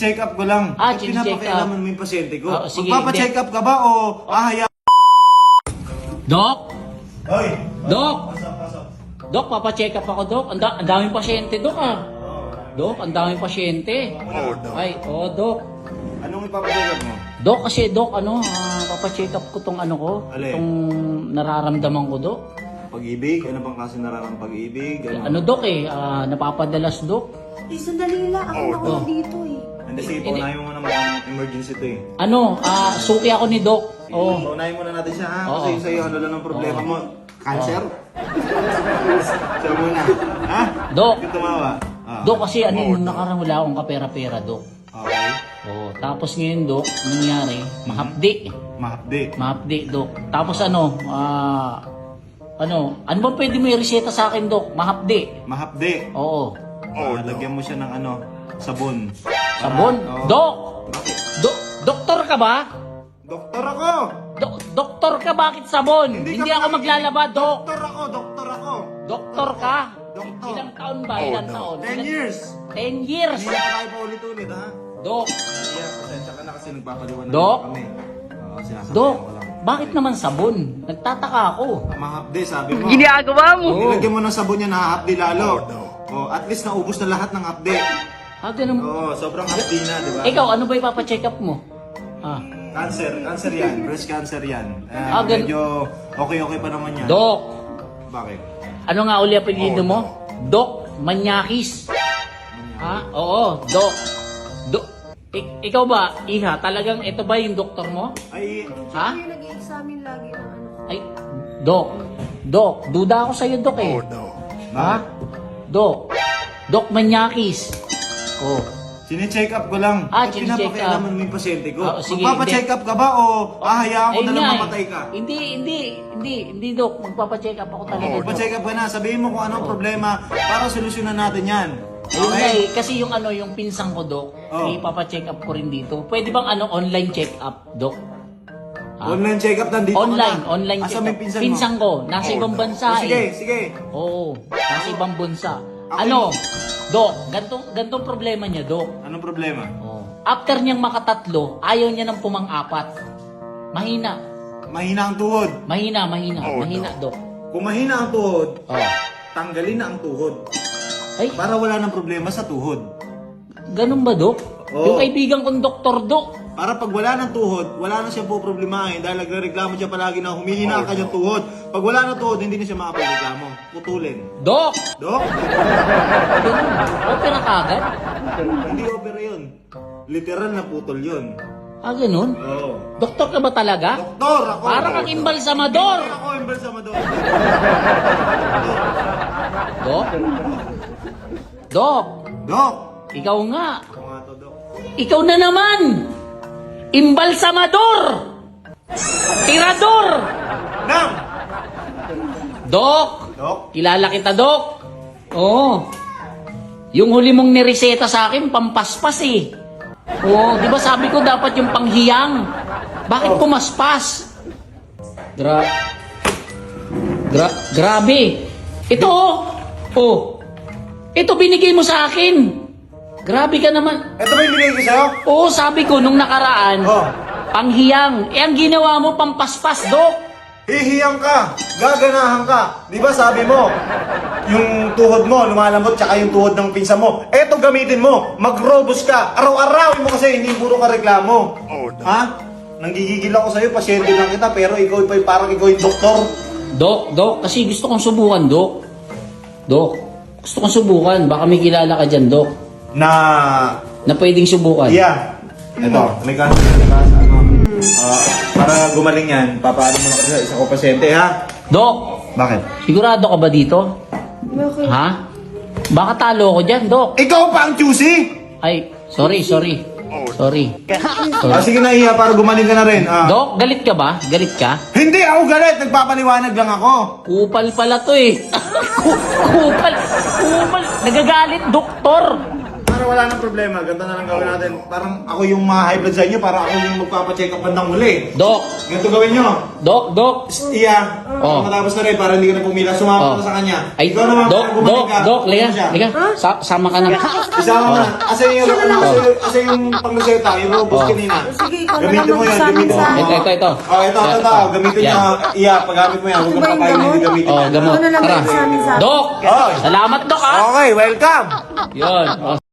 Chine-check up ko lang. Chine-check up. Pinapakialaman mo yung pasyente ko. Sige, Magpapacheck up ka ba o ahaya? Dok? Hoy! Dok? Pasok. Dok, papacheck up ako, Dok. Ang daming pasyente, Dok, Dok, ang daming pasyente. Ay, Dok. Anong ipapacheck up mo? Dok, kasi, Dok, papacheck up ko tong Alin? tong nararamdaman ko, Dok. Pag-ibig? Ano bang kasi nararamdaman pag-ibig? Dok, napapadalas, Dok. Sandali lang. Ako na dito eh. Hindi, sige, paunahin mo muna mga emergency to eh. Suki ako ni Dok. Paunahin muna natin siya ha? Kasi sa'yo, ano lang ang problema mo? Cancer? Siya muna. Ha? Dok. Hindi tumawa. Dok, kasi nung nakarang wala akong kapera-pera, Dok. Okay. Tapos ngayon, Dok, nangyari, mahapdi. Mahapdi, Dok. Tapos ano ba pwede mo i-reseta sa akin, Dok? Mahapdi. Oo. Lagyan mo siya ng sabon. Sabon? Oo. Dok! Bakit? Doktor ka ba? Doktor ako! Doktor ka, bakit sabon? Hindi Hindi ka ako pa- maglalaba, Dok. Doktor ako! Doktor ka? Doktor. Ilang taon ba? Ilang taon? 10 years! 10 years! Hindi na tayo pa ulit-ulit ha? Dok! Yeah, pasensya ka na kasi nagpapaliwanag Dok? kami. Oo, sinasabi Dok! ko lang. Bakit naman sabon? Nagtataka ako. Mahapdi, sabi mo. Ginagawa mo. Nilagyan mo ng sabon yan, hahapdi lalo. At least naubos na lahat ng hapdi. Ganun. Sobrang hapdi na, di ba? Ikaw, ano ba ipapacheck up mo? Cancer yan. Breast cancer yan. Ganun. Medyo okay pa naman yan. Dok! Bakit? Ano nga uli apelyido mo? Dok Manyakis. Oo, Dok. Ikaw ba, Iha, talagang ito ba yung doktor mo? Ay, Ha? Yung nag-i-examine lagi ng Ay, Dok, duda ako sa'yo, Dok eh. Ha? Dok Manyakis. Sine-check up ko lang. Sine-check up. Pinapakialaman mo yung pasyente ko. Sige, Magpapacheck up ka ba o ahayaan ko Ayun na lang nga eh. mamatay ka? Hindi, Dok. Magpapacheck up ako talaga, Dok. Magpacheck up ka na. Sabihin mo kung anong problema para solusyonan natin yan. Ayun nga eh. Kasi yung yung pinsang ko, Dok, ipapacheck up ko rin dito. Pwede bang online check up, Dok? Online check up nandito ka na. Online Asa check may up. pinsan mo? Pinsang ko, nasa ibang bansa Sige. Oo, nasa ibang bansa. Ako Dok, gantong problema niya, Dok. Anong problema? After niyang makatatlo, ayaw niya ng pumang-apat. Mahina, Mahina ang tuhod. mahina, Dok. Kung mahina ang tuhod, Oh. tanggalin na ang tuhod. Ay, Para wala ng problema sa tuhod. ganun ba, Dok? Oo. Yung kaibigan kong doktor, Dok. Para pag wala ng tuhod, wala na siya po problemahin dahil nagre-reklamo siya palagi na humihina ang kanyang tuhod. Pag wala ng tuhod, hindi na siya makapagreklamo. Putulin. Dok! Dok? Ganun. Opera kagad? Hindi opera yun. Literal na putol yun. Ganun? Oo. Doktor ka ba talaga? Doktor ako! Parang kang imbalsamador! Hindi ako embalsamador. Dok? Dok! Dok! Ikaw nga. Ako nga to, Dok. Ikaw na naman! Imbalsamador! Tirador! Nang! Dok! Dok? Kilala kita, Dok. Oo. Yung huli mong nireseta sa akin, pampaspas eh. Oo, di ba sabi ko dapat yung panghiyang? Bakit pumaspas? Grabe. Ito oh. Ito binigay mo sa akin. Grabe ka naman. Ito ba yung binigay ko sa'yo? Oo, sabi ko nung nakaraan, Oh. panghiyang. Ang ginawa mo, pampaspas, Dok. Hihiyang ka! Gaganahan ka! Di ba sabi mo, yung tuhod mo lumalambot tsaka yung tuhod ng pinsa mo. Eto gamitin mo! Mag-robust ka! Araw-arawin mo kasi hindi puro ka reklamo. Ha? Nanggigigil ako sa'yo, pasyente lang kita, pero ikaw parang ikaw yung doktor. Dok, kasi gusto kong subukan, Dok. Dok, gusto kong subukan. Baka may kilala ka dyan, Dok. Na pwedeng subukan. Yeah. Ito, may kaso para gumaling yan, papaano mo na kasi sa isa ko pasyente, ha? Dok, Bakit? sigurado ka ba dito? Bakit? Ha? Baka talo ko dyan, Dok. Ikaw pa ang choosy! Ay, sorry. Sorry. Sige na, Iya, para gumaling ka na rin. Dok, galit ka ba? Galit ka? Hindi ako galit, nagpapaliwanag lang ako. Kupal pala to eh. Kupal. Nagagalit, doktor. Para wala nang problema. Ganito na lang gawin natin. Parang ako yung high blood sa inyo, para ako yung magpapacheck up bandang huli. Dok, Ganito gawin nyo. Dok. Iya. Oh. Matapos na rin, para hindi ka na pumila. Sumama ka sa kanya. Ay, Ikaw naman, Dok, para bumalik ka. Dok, liga, Ano siya? liga. Sama ka na. Isama mo na. Kasi yung pangreseta, yung robos kanina. Sige, ikaw na Gamitin lang mo yan, magsabi gamitin sa mo. akin. Ito. Oh, ito. Gamitin Yan. niya. Iya, paggamit mo yan. Huwag Ito kang ba yung papayin, gamot? hindi gamitin Oh, yan. gamot. Ikaw na lang Tara. magsabi sa akin. Dok, Oy. salamat, Dok, ha? Okay, welcome. Yun.